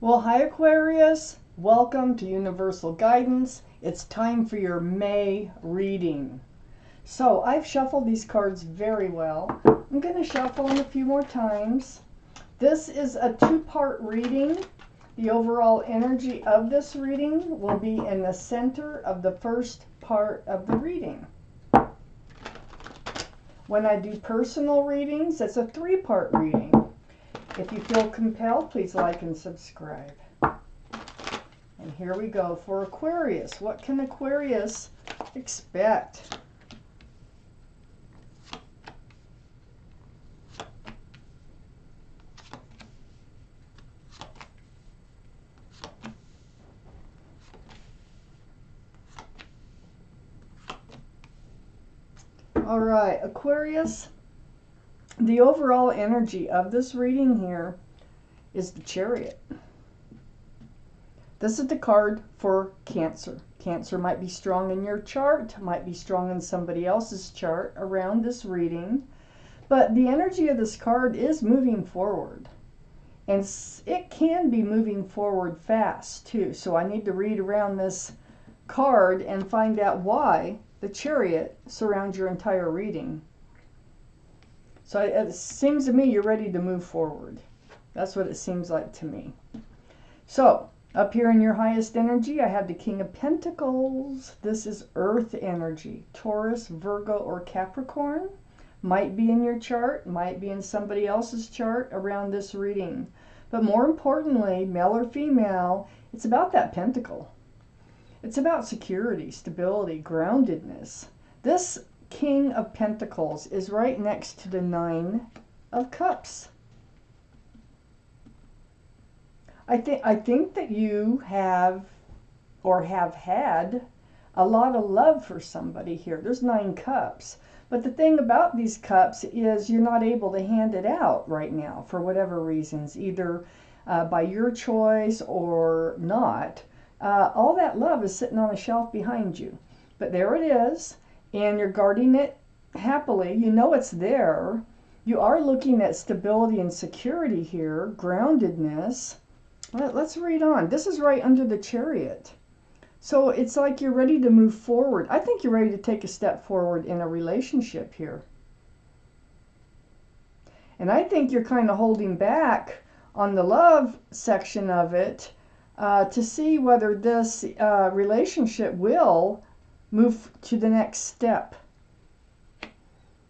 Well, hi Aquarius. Welcome to Universal Guidance. It's time for your May reading. So I've shuffled these cards very well. I'm going to shuffle them a few more times. This is a two-part reading. The overall energy of this reading will be in the center of the first part of the reading. When I do personal readings, it's a three-part reading. If you feel compelled, please like and subscribe. And here we go for Aquarius. What can Aquarius expect? All right, Aquarius, the overall energy of this reading here is the Chariot. This is the card for Cancer. Cancer might be strong in your chart, might be strong in somebody else's chart around this reading, but the energy of this card is moving forward. And it can be moving forward fast too. So I need to read around this card and find out why the Chariot surrounds your entire reading. So it seems to me you're ready to move forward. That's what it seems like to me. So up here in your highest energy, I have the King of Pentacles. This is earth energy. Taurus, Virgo, or Capricorn. Might be in your chart, might be in somebody else's chart around this reading. But more importantly, male or female, it's about that pentacle. It's about security, stability, groundedness. This King of Pentacles is right next to the Nine of Cups. I think that you have or have had a lot of love for somebody here. There's 9 cups. But the thing about these cups is you're not able to hand it out right now for whatever reasons, either by your choice or not. All that love is sitting on a shelf behind you. But there it is, and you're guarding it happily. You know it's there. You are looking at stability and security here, groundedness. Let's read on. This is right under the Chariot. So it's like you're ready to move forward. I think you're ready to take a step forward in a relationship here. And I think you're kind of holding back on the love section of it to see whether this relationship will move to the next step.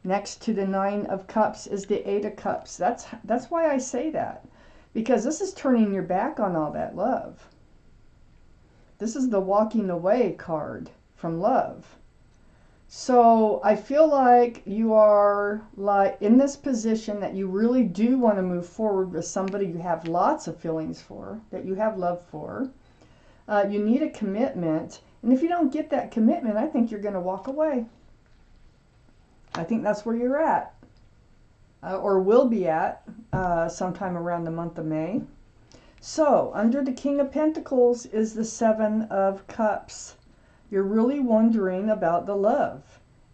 Next to the Nine of Cups is the Eight of Cups. That's why I say that. Because this is turning your back on all that love. This is the walking away card from love. So I feel like you are like in this position that you really do want to move forward with somebody you have lots of feelings for, that you have love for. You need a commitment. And if you don't get that commitment, I think you're going to walk away. I think that's where you're at. Or will be at sometime around the month of May. So, under the King of Pentacles is the Seven of Cups. You're really wondering about the love.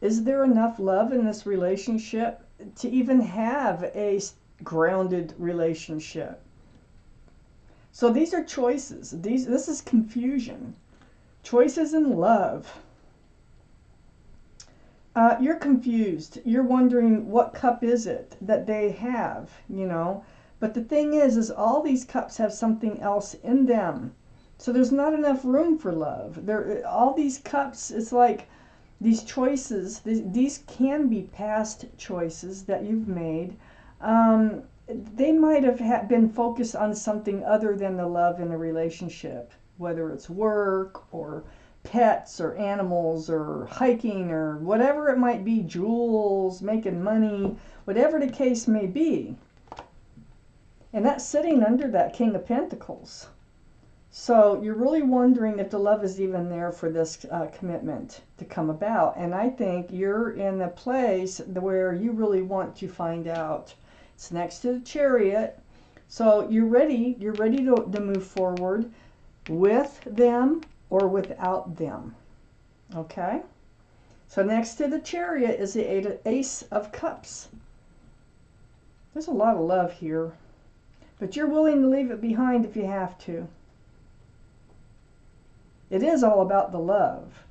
Is there enough love in this relationship to even have a grounded relationship? So these are choices. This is confusion. Choices in love. You're confused. You're wondering what cup is it that they have, you know. But the thing is all these cups have something else in them. So there's not enough room for love. All these cups, it's like these choices, these can be past choices that you've made. They might have been focused on something other than the love in a relationship, whether it's work or pets or animals or hiking or whatever it might be, jewels, making money, whatever the case may be. And that's sitting under that King of Pentacles. So you're really wondering if the love is even there for this commitment to come about. And I think you're in a place where you really want to find out. It's next to the Chariot. So you're ready to move forward with them or without them. Okay? So next to the Chariot is the Ace of Cups. There's a lot of love here. But you're willing to leave it behind if you have to. It is all about the love.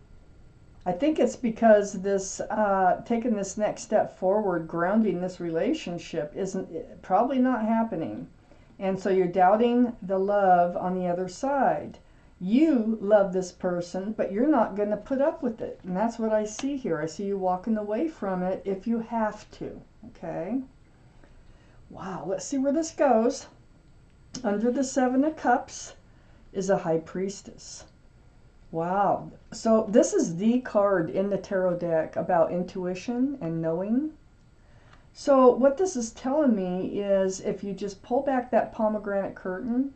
I think it's because this taking this next step forward, grounding this relationship, isn't probably not happening. And so you're doubting the love on the other side. You love this person, but you're not going to put up with it. And that's what I see here. I see you walking away from it if you have to. Okay? Wow, let's see where this goes. Under the Seven of Cups is a High Priestess. Wow. So this is the card in the tarot deck about intuition and knowing. So what this is telling me is if you just pull back that pomegranate curtain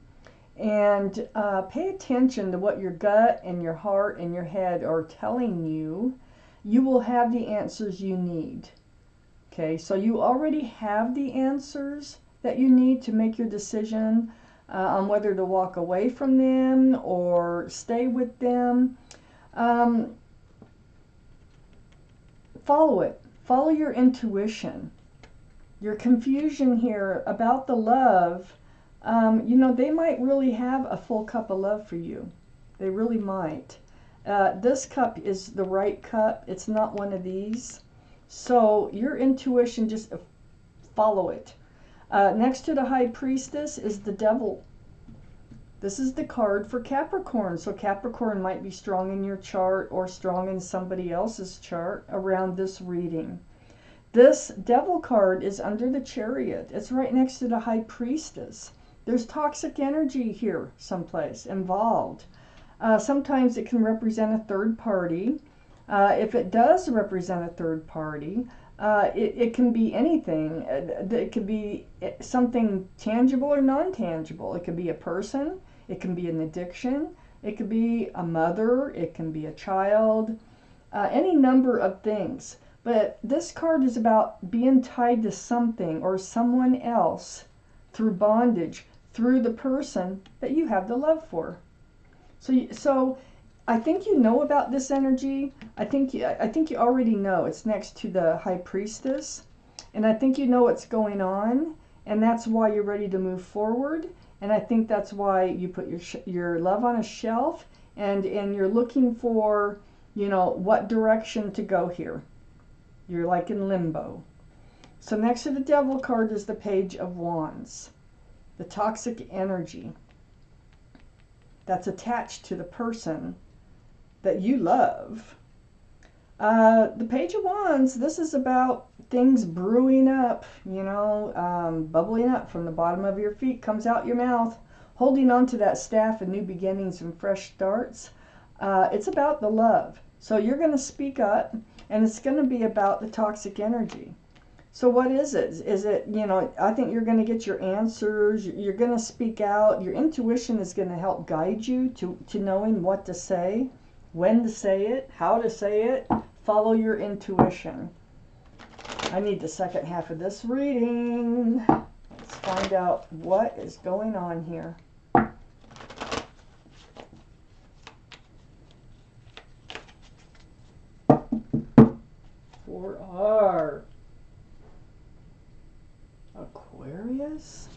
and pay attention to what your gut and your heart and your head are telling you, you will have the answers you need. Okay, so you already have the answers that you need to make your decision on whether to walk away from them or stay with them. Follow it. Follow your intuition. Your confusion here about the love, you know, they might really have a full cup of love for you. They really might. This cup is the right cup. It's not one of these. So your intuition, just follow it. Next to the High Priestess is the Devil. This is the card for Capricorn. So Capricorn might be strong in your chart or strong in somebody else's chart around this reading. This Devil card is under the Chariot. It's right next to the High Priestess. There's toxic energy here someplace involved. Sometimes it can represent a third party. If it does represent a third party, it can be anything. It could be something tangible or non-tangible. It could be a person. It can be an addiction. It could be a mother. It can be a child. Any number of things. But this card is about being tied to something or someone else through bondage, through the person that you have the love for. So I think you know about this energy. I think you already know. It's next to the High Priestess, and I think you know what's going on, and that's why you're ready to move forward. And I think that's why you put your love on a shelf, and you're looking for, you know, what direction to go here. You're like in limbo. So next to the Devil card is the Page of Wands, the toxic energy that's attached to the person that you love. The Page of Wands, this is about things brewing up, you know, bubbling up from the bottom of your feet, comes out your mouth, holding on to that staff of new beginnings and fresh starts. It's about the love. So you're going to speak up, and it's going to be about the toxic energy. So what is it? Is it, you know, I think you're going to get your answers. You're going to speak out. Your intuition is going to help guide you to knowing what to say, when to say it, how to say it. Follow your intuition. I need the second half of this reading. Let's find out what is going on here. For our Aquarius.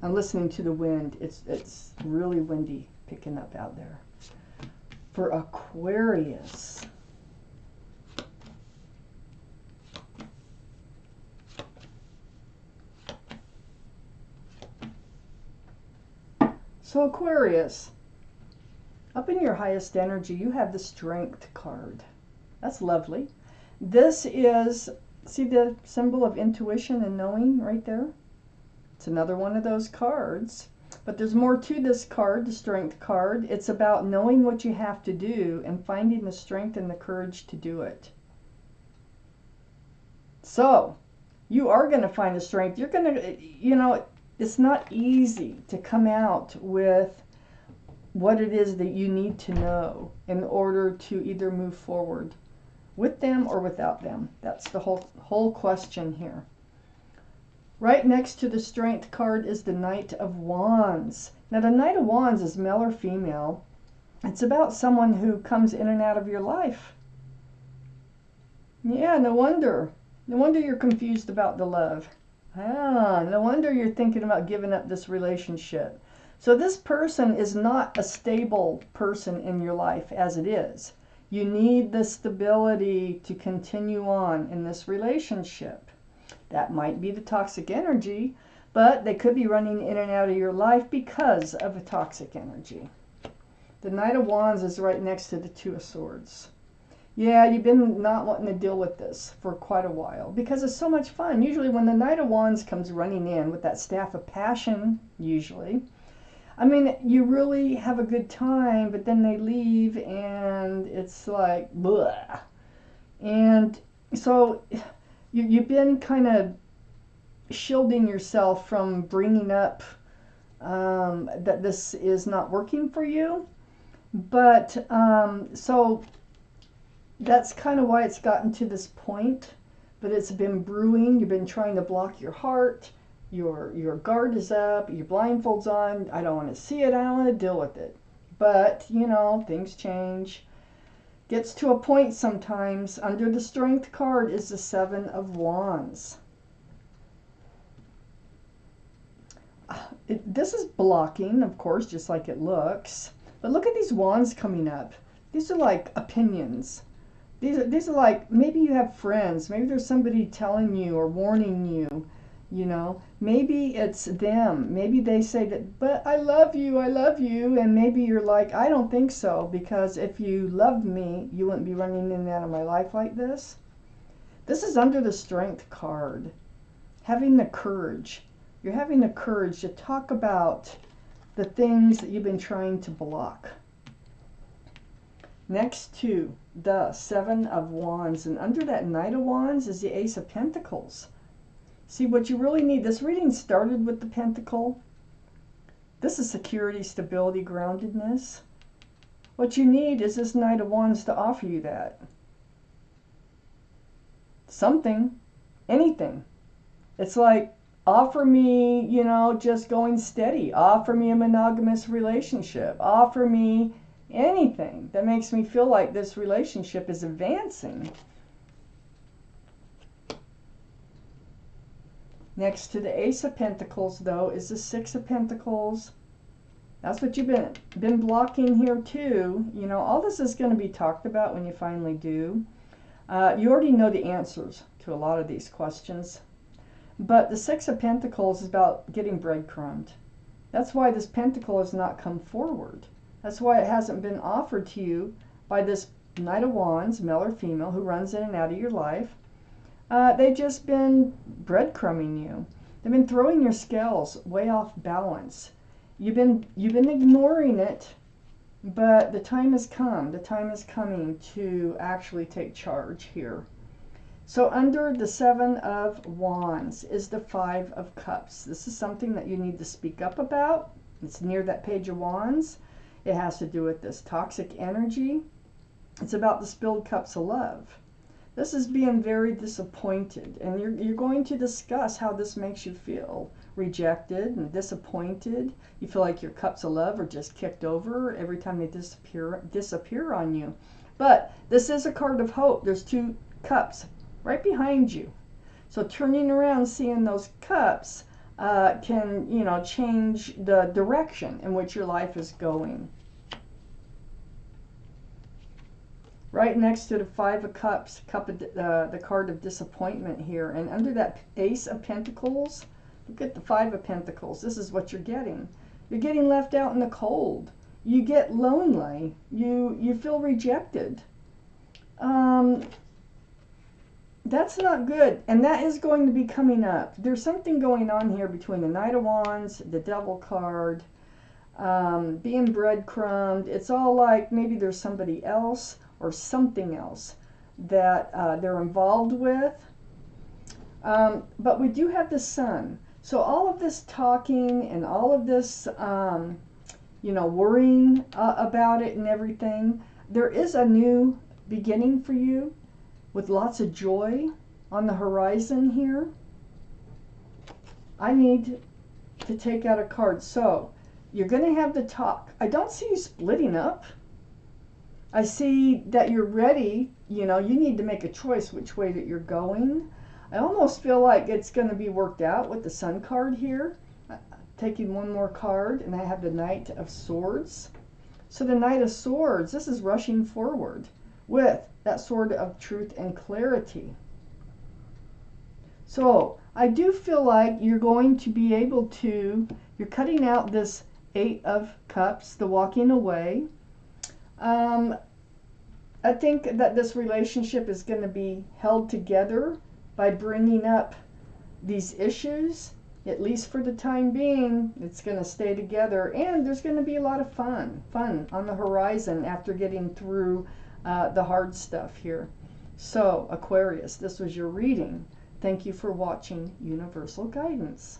I'm listening to the wind. It's really windy picking up out there. For Aquarius. So Aquarius, up in your highest energy, you have the Strength card. That's lovely. This is, see the symbol of intuition and knowing right there? It's another one of those cards. But there's more to this card, the Strength card. It's about knowing what you have to do and finding the strength and the courage to do it. So, you are going to find the strength. You're going to, you know, it's not easy to come out with what it is that you need to know in order to either move forward with them or without them. That's the whole question here. Right next to the Strength card is the Knight of Wands. Now the Knight of Wands is male or female. It's about someone who comes in and out of your life. Yeah, no wonder. No wonder you're confused about the love. Ah, no wonder you're thinking about giving up this relationship. So this person is not a stable person in your life as it is. You need the stability to continue on in this relationship. That might be the toxic energy, but they could be running in and out of your life because of a toxic energy. The Knight of Wands is right next to the Two of Swords. Yeah, you've been not wanting to deal with this for quite a while because it's so much fun. Usually when the Knight of Wands comes running in with that staff of passion, usually, I mean, you really have a good time, but then they leave and it's like, blah. And so you've been kind of shielding yourself from bringing up that this is not working for you. But so that's kind of why it's gotten to this point. But it's been brewing. You've been trying to block your heart. Your guard is up. Your blindfold's on. I don't want to see it. I don't want to deal with it. But, you know, things change. Gets to a point sometimes. Under the Strength card is the Seven of Wands. This is blocking, of course, just like it looks. But look at these wands coming up. These are like opinions. These are like, maybe you have friends. Maybe there's somebody telling you or warning you, you know. Maybe it's them. Maybe they say that, but I love you, I love you. And maybe you're like, I don't think so, because if you loved me, you wouldn't be running in and out of my life like this. This is under the Strength card. Having the courage. You're having the courage to talk about the things that you've been trying to block. Next to the Seven of Wands, and under that Knight of Wands is the Ace of Pentacles. See, what you really need, this reading started with the Pentacle. This is security, stability, groundedness. What you need is this Knight of Wands to offer you that. Something, anything. It's like, offer me, you know, just going steady. Offer me a monogamous relationship. Offer me anything that makes me feel like this relationship is advancing. Next to the Ace of Pentacles, though, is the Six of Pentacles. That's what you've been blocking here, too. You know, all this is going to be talked about when you finally do. You already know the answers to a lot of these questions. But the Six of Pentacles is about getting breadcrumbed. That's why this pentacle has not come forward. That's why it hasn't been offered to you by this Knight of Wands, male or female, who runs in and out of your life. They've just been breadcrumbing you. They've been throwing your scales way off balance. You've been ignoring it, but the time has come. The time is coming to actually take charge here. So under the Seven of Wands is the Five of Cups. This is something that you need to speak up about. It's near that Page of Wands. It has to do with this toxic energy. It's about the spilled cups of love. This is being very disappointed, and you're going to discuss how this makes you feel. Rejected and disappointed. You feel like your cups of love are just kicked over every time they disappear on you. But this is a card of hope. There's two cups right behind you. So turning around, seeing those cups can, you know, change the direction in which your life is going. Right next to the Five of Cups, the card of disappointment here. And under that Ace of Pentacles, look at the Five of Pentacles. This is what you're getting. You're getting left out in the cold. You get lonely. You feel rejected. That's not good, and that is going to be coming up. There's something going on here between the Knight of Wands, the Devil card, being breadcrumbed. It's all like maybe there's somebody else or something else that they're involved with. But we do have the Sun. So all of this talking and all of this, you know, worrying about it and everything, there is a new beginning for you, with lots of joy on the horizon here. I need to take out a card. So you're going to have the talk. I don't see you splitting up. I see that you're ready. You know, you need to make a choice which way that you're going. I almost feel like it's going to be worked out with the Sun card here. Taking one more card, and I have the Knight of Swords. So the Knight of Swords, this is rushing forward with that sword of truth and clarity. So I do feel like you're going to be able to, you're cutting out this Eight of Cups, the walking away. I think that this relationship is going to be held together by bringing up these issues. At least for the time being, it's going to stay together, and there's going to be a lot of fun on the horizon after getting through the hard stuff here. So Aquarius, this was your reading. Thank you for watching Universal Guidance.